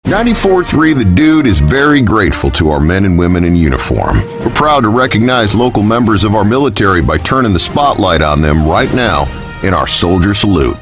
94.3 The Dude is very grateful to our men and women in uniform. We're proud to recognize local members of our military by turning the spotlight on them right now in our Soldier Salute.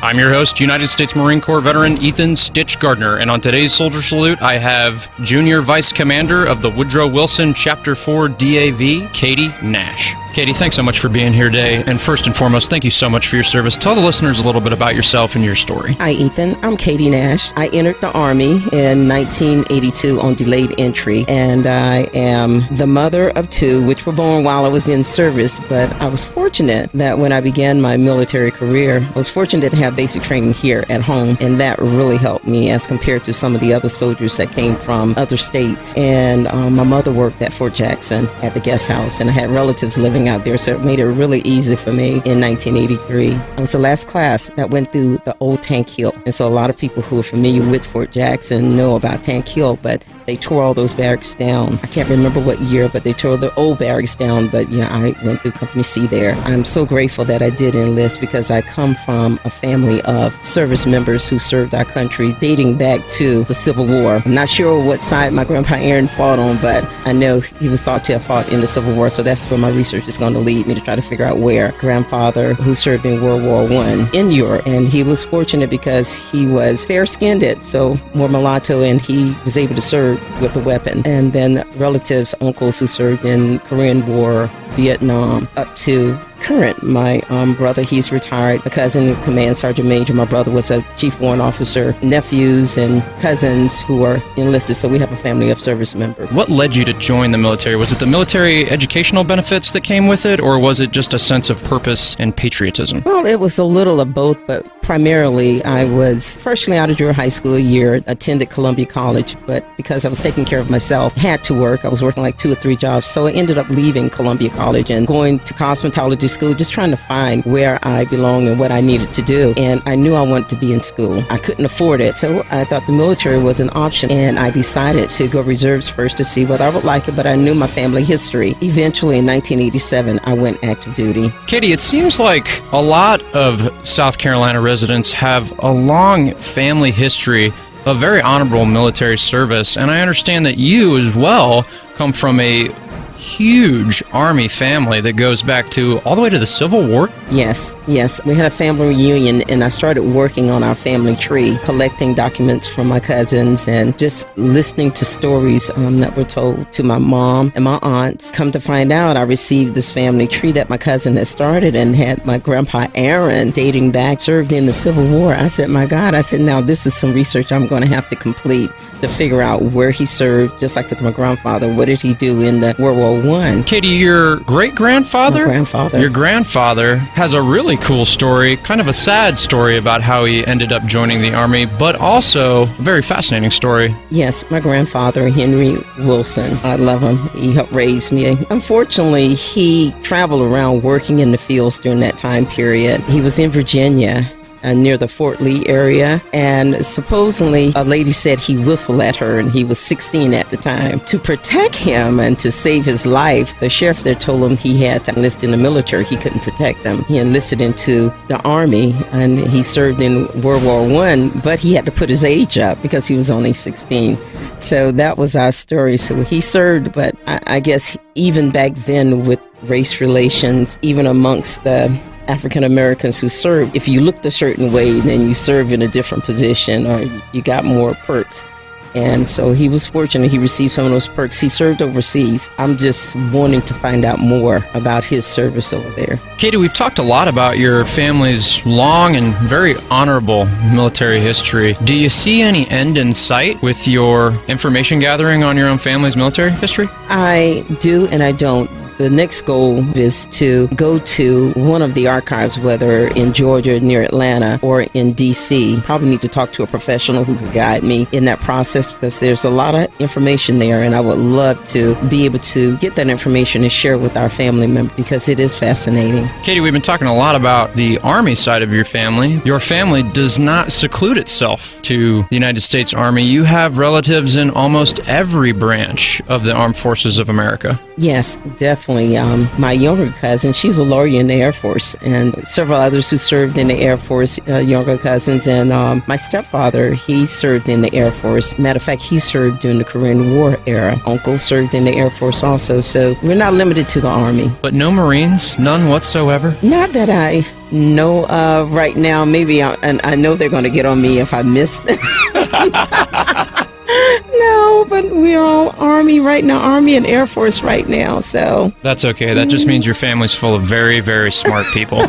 I'm your host, United States Marine Corps veteran Ethan Stitch Gardner, and on today's Soldier Salute, I have Junior Vice Commander of the Woodrow Wilson Chapter 4 DAV, Katie Nash. Katie, thanks so much for being here today, and first and foremost, thank you so much for your service. Tell the listeners a little bit about yourself and your story. Hi, Ethan. I'm Katie Nash. I entered the Army in 1982 on delayed entry, and I am the mother of two, which were born while I was in service, but I was fortunate that when I began my military career, I was fortunate to have basic training here at home, and that really helped me as compared to some of the other soldiers that came from other states. And my mother worked at Fort Jackson at the guest house, and I had relatives living out there, so it made it really easy for me in 1983. I was the last class that went through the old Tank Hill, and so a lot of people who are familiar with Fort Jackson know about Tank Hill, but they tore all those barracks down. I can't remember what year, but they tore the old barracks down, but yeah, I went through Company C there. I'm so grateful that I did enlist because I come from a family of service members who served our country dating back to the Civil War. I'm not sure what side my grandpa Aaron fought on, but I know he was thought to have fought in the Civil War, so that's where my research is going to lead me to try to figure out where grandfather, who served in World War I in Europe, and he was fortunate because he was fair-skinned, so more mulatto, and he was able to serve with a weapon. And then relatives, uncles who served in Korean War, Vietnam, up to current. My brother, he's retired. A cousin, Command Sergeant Major. My brother was a Chief Warrant Officer. Nephews and cousins who are enlisted. So we have a family of service members. What led you to join the military? Was it the military educational benefits that came with it, or was it just a sense of purpose and patriotism? Well, it was a little of both, but primarily I was freshly out of junior high school a year, attended Columbia College, but because I was taking care of myself, had to work. I was working like 2 or 3 jobs, so I ended up leaving Columbia College and going to cosmetology school, just trying to find where I belonged and what I needed to do. And I knew I wanted to be in school. I couldn't afford it, so I thought the military was an option, and I decided to go reserves first to see whether I would like it, but I knew my family history. Eventually, in 1987, I went active duty. Katie, it seems like a lot of South Carolina residents have a long family history of very honorable military service, and I understand that you as well come from a huge Army family that goes back to all the way to the Civil War. Yes. We had a family reunion, and I started working on our family tree, collecting documents from my cousins and just listening to stories that were told to my mom and my aunts. Come to find out, I received this family tree that my cousin had started and had my grandpa Aaron dating back, served in the Civil War. I said, my God, now this is some research I'm going to have to complete to figure out where he served, just like with my grandfather. What did he do in the World War I? Katie, your great-grandfather? My grandfather. Your grandfather has a really cool story, kind of a sad story about how he ended up joining the Army, but also a very fascinating story. Yes, my grandfather, Henry Wilson. I love him. He helped raise me. Unfortunately, he traveled around working in the fields during that time period. He was in Virginia, near the Fort Lee area, and supposedly a lady said he whistled at her, and he was 16 at the time. To protect him and to save his life, the sheriff there told him he had to enlist in the military. He couldn't protect him. He enlisted into the Army, and he served in World War I, but he had to put his age up because he was only 16. So that was our story. So he served, but I guess even back then with race relations, even amongst the African Americans who served, if you looked a certain way, then you served in a different position or you got more perks. And so he was fortunate he received some of those perks. He served overseas. I'm just wanting to find out more about his service over there. Katie, we've talked a lot about your family's long and very honorable military history. Do you see any end in sight with your information gathering on your own family's military history? I do and I don't. The next goal is to go to one of the archives, whether in Georgia, near Atlanta, or in D.C. Probably need to talk to a professional who could guide me in that process because there's a lot of information there, and I would love to be able to get that information and share with our family members because it is fascinating. Katie, we've been talking a lot about the Army side of your family. Your family does not seclude itself to the United States Army. You have relatives in almost every branch of the Armed Forces of America. Yes, definitely. definitely my younger cousin. She's a lawyer in the Air Force, and several others who served in the Air Force, younger cousins. And my stepfather, he served in the Air Force. Matter of fact, he served during the Korean War era. Uncle served in the Air Force also, so we're not limited to the Army. But no Marines? None whatsoever? Not that I know of right now. Maybe, and I know they're going to get on me if I miss them. No, but we're all Army right now, Army and Air Force right now, so. That's okay. That just means your family's full of very, very smart people.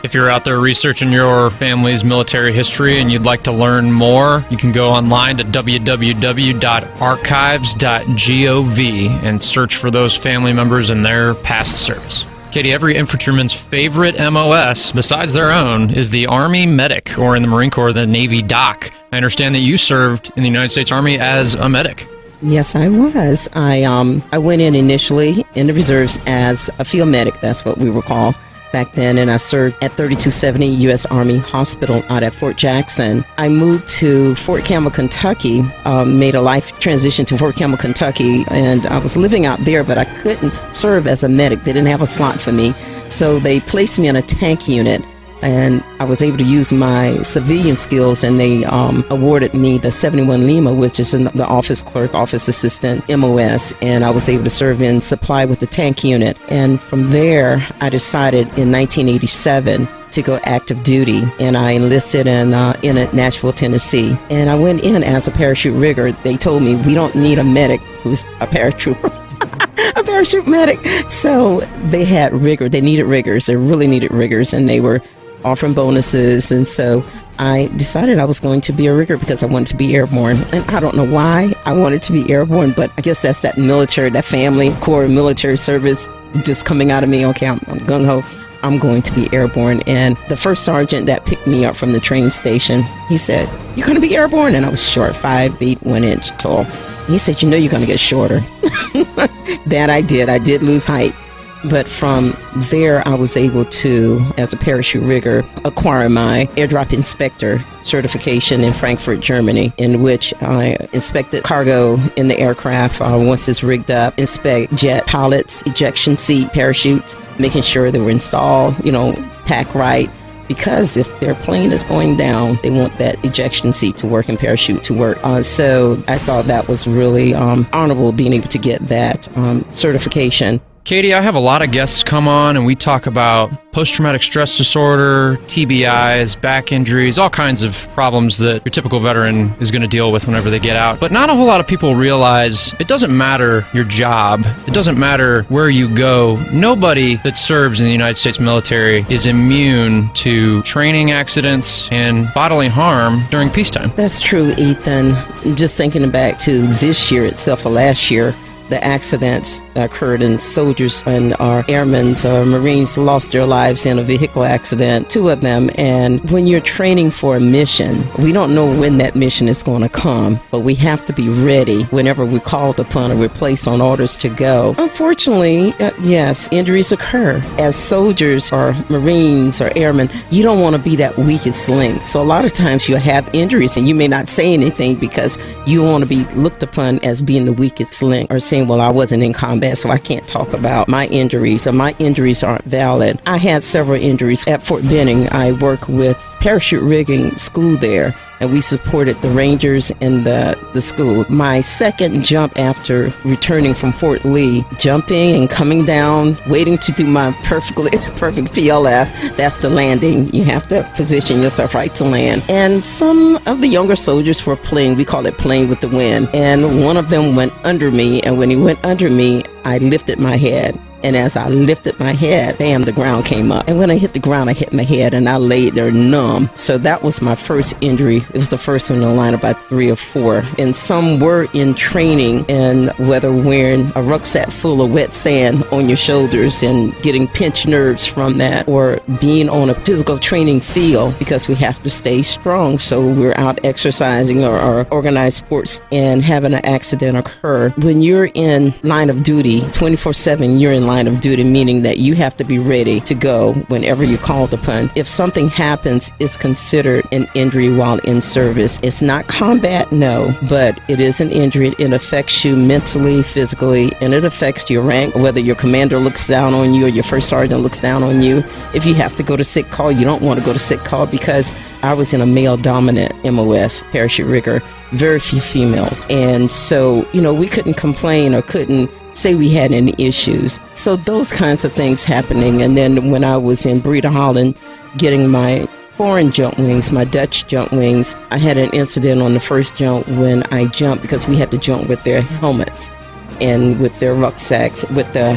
If you're out there researching your family's military history and you'd like to learn more, you can go online to www.archives.gov and search for those family members and their past service. Katie, every infantryman's favorite MOS, besides their own, is the Army medic, or in the Marine Corps, the Navy doc. I understand that you served in the United States Army as a medic. Yes, I was. I went in initially in the reserves as a field medic. That's what we were called back then, and I served at 3270 U.S. Army Hospital out at Fort Jackson. I moved to Fort Campbell, Kentucky, made a life transition to Fort Campbell, Kentucky, and I was living out there, but I couldn't serve as a medic. They didn't have a slot for me, so they placed me in a tank unit, and I was able to use my civilian skills, and they awarded me the 71 Lima, which is the office clerk, office assistant, MOS, and I was able to serve in supply with the tank unit. And from there, I decided in 1987 to go active duty, and I enlisted in Nashville, Tennessee. And I went in as a parachute rigger. They told me, we don't need a medic who's a paratrooper. A parachute medic. So they had rigger. They needed riggers. They really needed riggers, and they were offering bonuses. And so I decided I was going to be a rigger because I wanted to be airborne. And I don't know why I wanted to be airborne, but I guess that's that military, that family, core military service just coming out of me. Okay, I'm gung-ho. I'm going to be airborne. And the first sergeant that picked me up from the train station, he said, "You're going to be airborne?" And I was short, 5'8", 1 inch tall. He said, "You know you're going to get shorter." That I did. I did lose height. But from there, I was able to, as a parachute rigger, acquire my airdrop inspector certification in Frankfurt, Germany, in which I inspected cargo in the aircraft once it's rigged up, inspect jet pilots, ejection seat, parachutes, making sure they were installed, packed right. Because if their plane is going down, they want that ejection seat to work and parachute to work. So I thought that was really honorable being able to get that certification. Katie, I have a lot of guests come on and we talk about post-traumatic stress disorder, TBIs, back injuries, all kinds of problems that your typical veteran is going to deal with whenever they get out. But not a whole lot of people realize it doesn't matter your job. It doesn't matter where you go. Nobody that serves in the United States military is immune to training accidents and bodily harm during peacetime. That's true, Ethan. Just thinking back to this year itself, or last year, the accidents occurred and soldiers and our airmen, Marines lost their lives in a vehicle accident, 2 of them. And when you're training for a mission, we don't know when that mission is going to come, but we have to be ready whenever we're called upon or we're placed on orders to go. Unfortunately, yes, injuries occur. As soldiers or Marines or airmen, you don't want to be that weakest link. So a lot of times you'll have injuries and you may not say anything because you want to be looked upon as being the weakest link, or saying, well, I wasn't in combat, so I can't talk about my injuries, or my injuries aren't valid. I had several injuries at Fort Benning. I work with parachute rigging school there, and we supported the Rangers and the school. My second jump after returning from Fort Lee, jumping and coming down, waiting to do my perfect PLF, that's the landing. You have to position yourself right to land. And some of the younger soldiers were playing, we call it playing with the wind, and one of them went under me, and when he went under me, I lifted my head. And as I lifted my head, bam, the ground came up. And when I hit the ground, I hit my head and I laid there numb. So that was my first injury. It was the first one in the line, about 3 or 4. And some were in training, and whether wearing a rucksack full of wet sand on your shoulders and getting pinched nerves from that, or being on a physical training field because we have to stay strong. So we're out exercising or organized sports and having an accident occur. When you're in line of duty 24/7, you're in line line of duty, meaning that you have to be ready to go whenever you're called upon. If something happens, it's considered an injury while in service. It's not combat, no, but it is an injury. It affects you mentally, physically, and it affects your rank, whether your commander looks down on you or your first sergeant looks down on you. If you have to go to sick call, you don't want to go to sick call, because I was in a male-dominant MOS, parachute rigger, very few females. And so, we couldn't complain or couldn't say we had any issues. So those kinds of things happening. And then when I was in Breda, Holland, getting my foreign jump wings, my Dutch jump wings, I had an incident on the first jump when I jumped, because we had to jump with their helmets and with their rucksacks, with the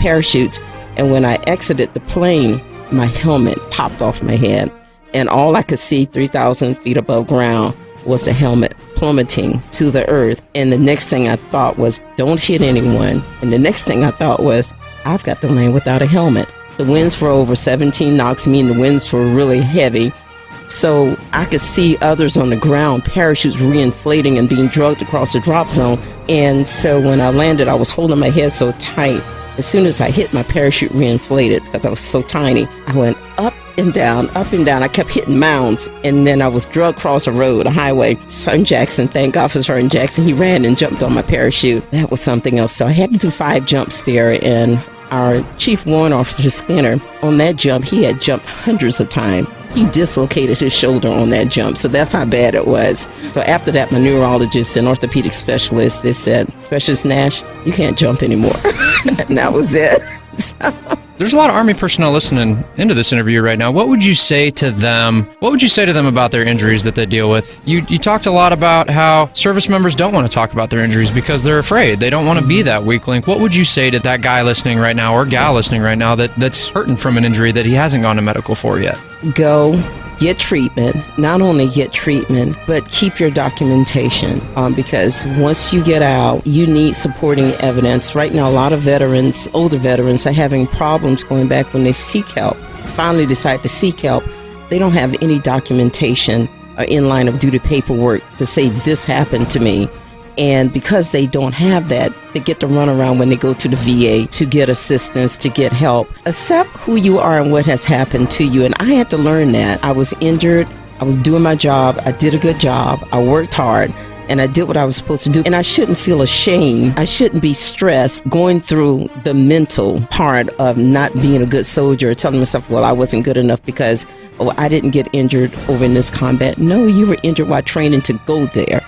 parachutes. And when I exited the plane, my helmet popped off my head. And all I could see 3,000 feet above ground was the helmet plummeting to the earth. And the next thing I thought was, don't hit anyone. And the next thing I thought was, I've got to land without a helmet. The winds were over 17 knots, meaning the winds were really heavy. So I could see others on the ground, parachutes reinflating and being dragged across the drop zone. And so when I landed, I was holding my head so tight. As soon as I hit, my parachute reinflated because I was so tiny. I went up and down, up and down. I kept hitting mounds, and then I was dragged across a road, a highway. Sergeant Jackson, thank God for Sergeant Jackson, he ran and jumped on my parachute. That was something else. So I had to do 5 jumps there, and our Chief Warrant Officer Skinner, on that jump, he had jumped hundreds of times. He dislocated his shoulder on that jump, so that's how bad it was. So after that, my neurologist and orthopedic specialist, they said, Specialist Nash, you can't jump anymore. And that was it. There's a lot of Army personnel listening into this interview right now. What would you say to them? What would you say to them about their injuries that they deal with? You talked a lot about how service members don't want to talk about their injuries because they're afraid. They don't want to be that weak link. What would you say to that guy listening right now or gal listening right now that's hurting from an injury that he hasn't gone to medical for yet? Go get treatment. Not only get treatment, but keep your documentation, because once you get out, you need supporting evidence. Right now, a lot of veterans, older veterans, are having problems going back when they seek help, finally decide to seek help. They don't have any documentation or in line of duty paperwork to say this happened to me. And because they don't have that, they get to run around when they go to the VA to get assistance, to get help. Accept who you are and what has happened to you. And I had to learn that. I was injured. I was doing my job. I did a good job. I worked hard. And I did what I was supposed to do. And I shouldn't feel ashamed. I shouldn't be stressed going through the mental part of not being a good soldier, telling myself, well, I wasn't good enough because I didn't get injured over in this combat. No, you were injured while training to go there.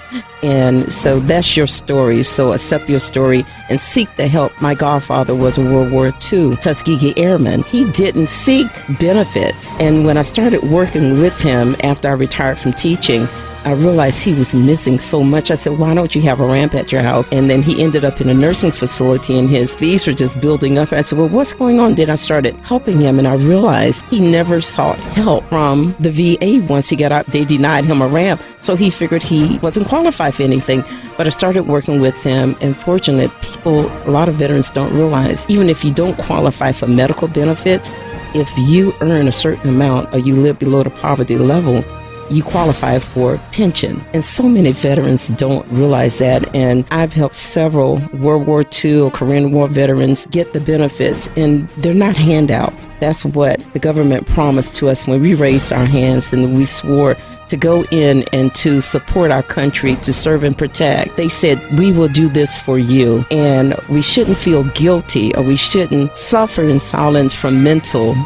And so that's your story. So accept your story and seek the help. My godfather was a World War II Tuskegee Airman. He didn't seek benefits. And when I started working with him after I retired from teaching, I realized he was missing so much. I said, why don't you have a ramp at your house? And then he ended up in a nursing facility and his fees were just building up. I said, well, what's going on? Then I started helping him and I realized he never sought help from the VA once he got out. They denied him a ramp. So he figured he wasn't qualified for anything. But I started working with him, and fortunately, a lot of veterans don't realize, even if you don't qualify for medical benefits, if you earn a certain amount or you live below the poverty level, you qualify for pension. And so many veterans don't realize that. And I've helped several World War II or Korean War veterans get the benefits, and they're not handouts. That's what the government promised to us when we raised our hands and we swore to go in and to support our country, to serve and protect. They said, we will do this for you. And we shouldn't feel guilty, or we shouldn't suffer in silence from mental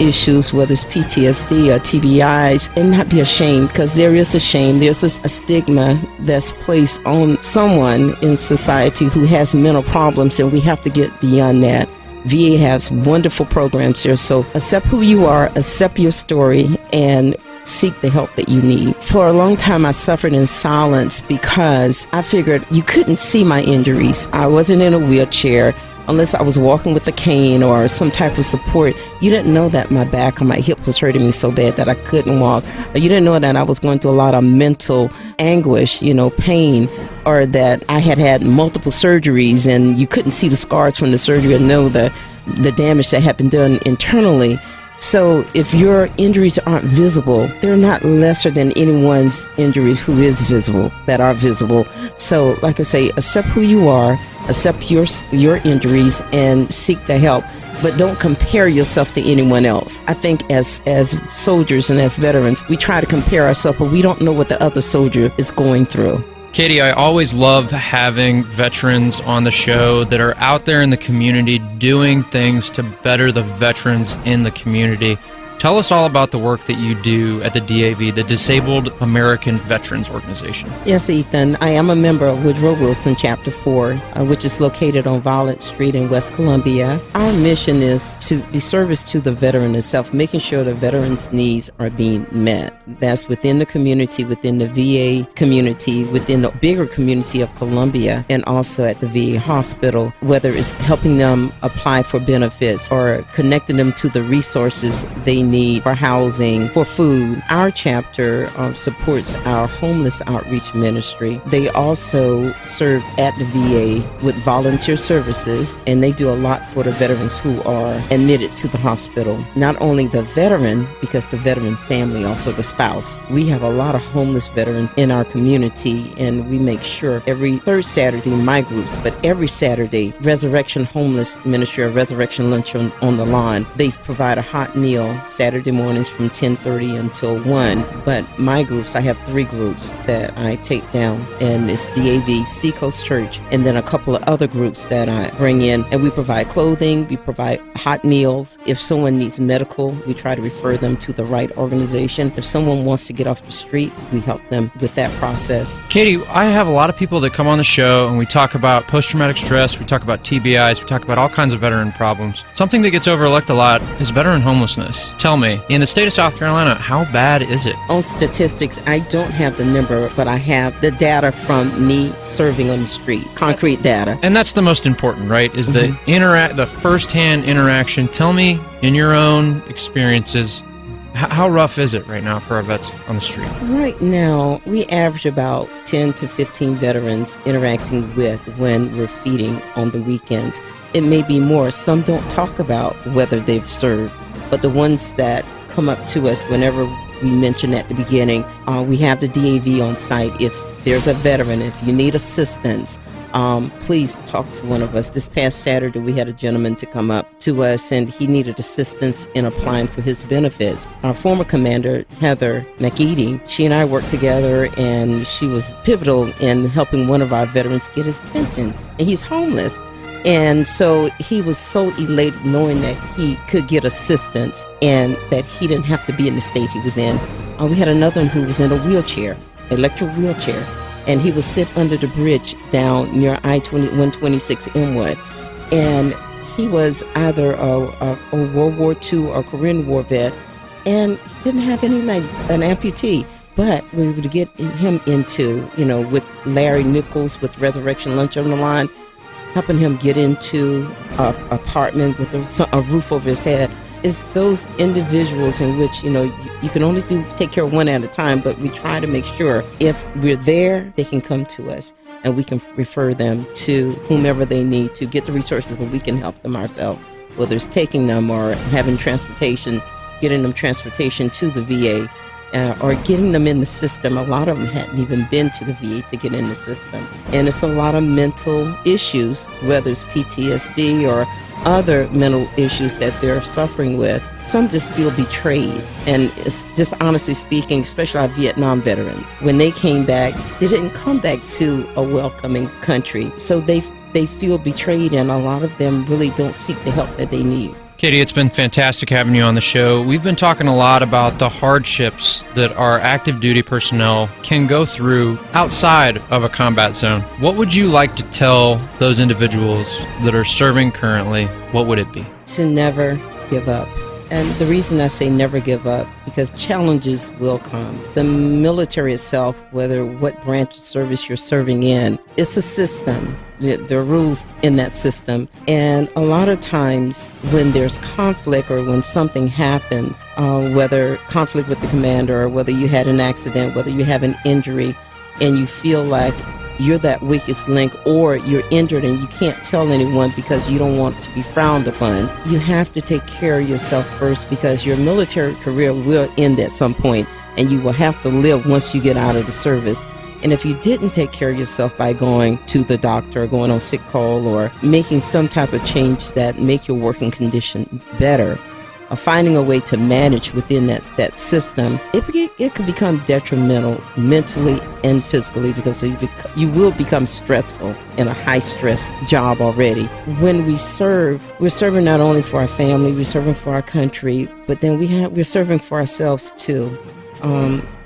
issues, whether it's PTSD or TBIs, and not be ashamed, because there is a shame. There's a stigma that's placed on someone in society who has mental problems, and we have to get beyond that. VA has wonderful programs here, so accept who you are, accept your story, and seek the help that you need. For a long time, I suffered in silence because I figured you couldn't see my injuries. I wasn't in a wheelchair unless I was walking with a cane or some type of support. You didn't know that my back or my hip was hurting me so bad that I couldn't walk. Or you didn't know that I was going through a lot of mental anguish, pain, or that I had multiple surgeries and you couldn't see the scars from the surgery and know the damage that had been done internally. So if your injuries aren't visible, they're not lesser than anyone's injuries who is visible, that are visible. So like I say, accept who you are, accept your injuries, and seek the help. But don't compare yourself to anyone else. I think as soldiers and as veterans, we try to compare ourselves, but we don't know what the other soldier is going through. Katie, I always love having veterans on the show that are out there in the community doing things to better the veterans in the community. Tell us all about the work that you do at the DAV, the Disabled American Veterans Organization. Yes, Ethan. I am a member of Woodrow Wilson Chapter 4, which is located on Violet Street in West Columbia. Our mission is to be service to the veteran itself, making sure the veteran's needs are being met. That's within the community, within the VA community, within the bigger community of Columbia, and also at the VA hospital, whether it's helping them apply for benefits or connecting them to the resources they need for housing, for food. Our chapter supports our homeless outreach ministry. They also serve at the VA with volunteer services, and they do a lot for the veterans who are admitted to the hospital. Not only the veteran, because the veteran family, also the spouse. We have a lot of homeless veterans in our community, and we make sure every third Saturday, my groups, but every Saturday, Resurrection Homeless Ministry or Resurrection Lunch on the Lawn, they provide a hot meal Saturday mornings from 10:30 until 1. But my groups, I have 3 groups that I take down, and it's DAV, Seacoast Church, and then a couple of other groups that I bring in, and we provide clothing, we provide hot meals. If someone needs medical, we try to refer them to the right organization. If someone wants to get off the street, we help them with that process. Katie, I have a lot of people that come on the show, and we talk about post-traumatic stress, we talk about TBIs, we talk about all kinds of veteran problems. Something that gets overlooked a lot is veteran homelessness. Tell me, in the state of South Carolina, how bad is it? On statistics, I don't have the number, but I have the data from me serving on the street, concrete data. And that's the most important, right? Is the first-hand interaction. Tell me, in your own experiences, how rough is it right now for our vets on the street? Right now, we average about 10 to 15 veterans interacting with when we're feeding on the weekends. It may be more. Some don't talk about whether they've served, but the ones that come up to us whenever we mention at the beginning, we have the DAV on site. If there's a veteran, if you need assistance, please talk to one of us. This past Saturday, we had a gentleman to come up to us, and he needed assistance in applying for his benefits. Our former commander, Heather McEady, she and I worked together, and she was pivotal in helping one of our veterans get his pension, and he's homeless. And so he was so elated knowing that he could get assistance and that he didn't have to be in the state he was in. We had another one who was in a wheelchair, electric wheelchair, and he would sit under the bridge down near I-126 Inwood. And he was either a World War II or Korean War vet, and he didn't have any legs, an amputee. But we were able to get him into, with Larry Nichols with Resurrection Lunch on the Line, helping him get into an apartment with a roof over his head. It's those individuals in which, you can only take care of one at a time, but we try to make sure if we're there, they can come to us and we can refer them to whomever they need to get the resources, and we can help them ourselves, whether it's taking them or having transportation, getting them transportation to the VA. Or getting them in the system. A lot of them hadn't even been to the VA to get in the system. And it's a lot of mental issues, whether it's PTSD or other mental issues that they're suffering with. Some just feel betrayed. And it's just honestly speaking, especially our Vietnam veterans, when they came back, they didn't come back to a welcoming country. So they feel betrayed, and a lot of them really don't seek the help that they need. Katie, it's been fantastic having you on the show. We've been talking a lot about the hardships that our active duty personnel can go through outside of a combat zone. What would you like to tell those individuals that are serving currently? What would it be? To never give up. And the reason I say never give up, because challenges will come. The military itself, whether what branch of service you're serving in, it's a system. There are rules in that system. And a lot of times when there's conflict or when something happens, whether conflict with the commander or whether you had an accident, whether you have an injury, and you feel like you're that weakest link, or you're injured and you can't tell anyone because you don't want to be frowned upon. You have to take care of yourself first, because your military career will end at some point and you will have to live once you get out of the service. And if you didn't take care of yourself by going to the doctor or going on sick call or making some type of change that make your working condition better, or finding a way to manage within that system, it could become detrimental mentally and physically, because you will become stressful in a high-stress job already. When we serve, we're serving not only for our family, we're serving for our country, but then we're serving for ourselves too,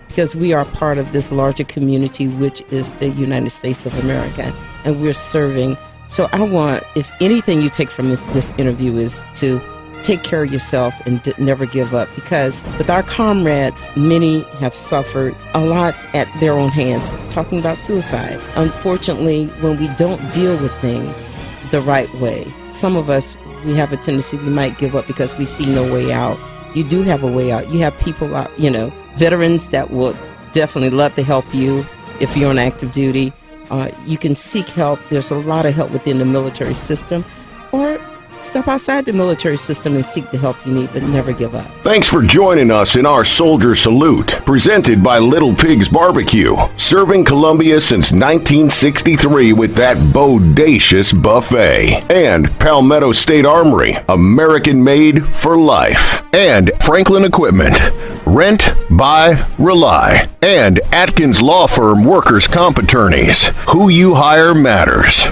because we are part of this larger community, which is the United States of America, and we're serving. So I want, if anything you take from this interview, is to take care of yourself and never give up, because with our comrades, many have suffered a lot at their own hands, talking about suicide. Unfortunately, when we don't deal with things the right way, some of us, we have a tendency, we might give up because we see no way out. You do have a way out. You have people out, veterans that will definitely love to help you if you're on active duty. You can seek help. There's a lot of help within the military system, or step outside the military system and seek the help you need, but never give up. Thanks for joining us in our Soldier Salute, presented by Little Pigs Barbecue, serving Columbia since 1963 with that bodacious buffet. And Palmetto State Armory, American made for life. And Franklin Equipment, rent, buy, rely. And Atkins Law Firm Workers' Comp Attorneys, who you hire matters.